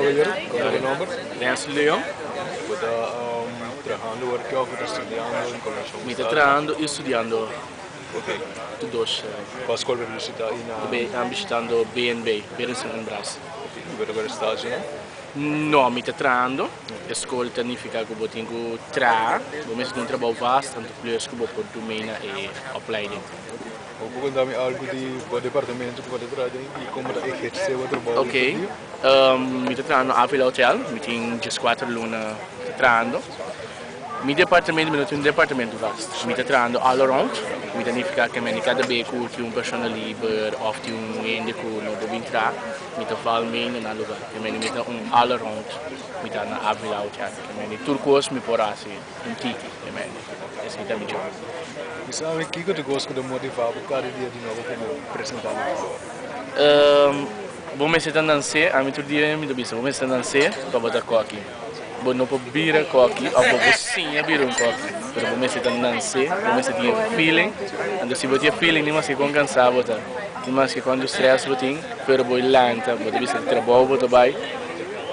employer, con number. Nancy Leon, Puta trabajando, working, puta studiando in commercial. mi sta trabajando e studiando Ok. tutti dos. Qual scuola università Estou visitando BNB, Berensen en Brás. per stage, no? No, mi sta trabajando, a escola significa que eu tenho tra, eu mesmo tenho um trabalho vasto, tanto plus que eu por domeina e opleiding. O può darmi algo di departamento che potete trarre e come da ejercer o trabalho? Ok, mi sta trabajando a Villa Hotel, mi tenho 4 luna trabajando. Mi departamento è un departamento vasto, mi sta trabajando all around, mi significa che mi cada beco che una persona libera o che un ente che non deve entrare, mi sta falmente in un lugar, che mi sta un all around, mi sta a Villa Hotel, che mi turcos mi porassi un tiki, che mi è sita mi gioco. Mi sa che cosa gosto da motivare per cada dia di nuovo come presentare? Bom, me siete andando se, a mi tu dire mi dobbiamo, bom, me siete andando se, para botar coque. Bom, não pode bira coque, ou pode sim a bira coque. Pero bom, me siete andando se, bom, me siete feeling, ando se botar feeling, nem mais que com cansado botar, nem mais que quando stress botin, pero bom lenta, bom, deve ser trabalho botar bem.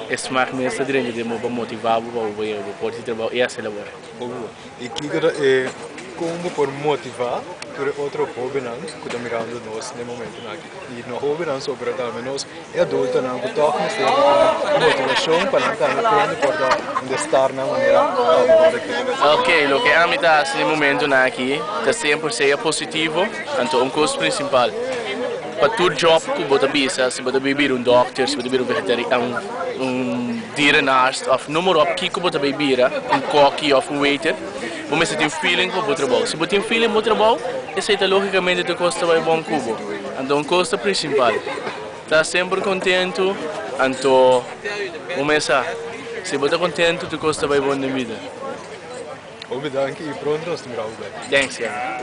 Es maakt me sta direndo de mo motivar bo pode trabalhar e acelerar. E que é como por motivar por outro hobby não que está mirando nós no momento aqui. E no hobby não sobre também nós é adulto não que toca mas é motivação para não estar quando importa de estar na maneira Ok, lo que a mim tá nesse momento aqui tá sempre ser positivo, então um curso principal. Para todo job que você bisa, se você beber doctor, se você beber vegetariano, dierenarts, of número op que você beber, coque of waiter, você tem feeling para o trabalho. Se você tem feeling para o trabalho, isso aí logicamente te custa vai bom cubo. Então, custo principal. Tá sempre contente, então, começa. Se você está contente, te custa vai bom na vida. Obrigado e pronto nós estamos bem. Thanks, yeah.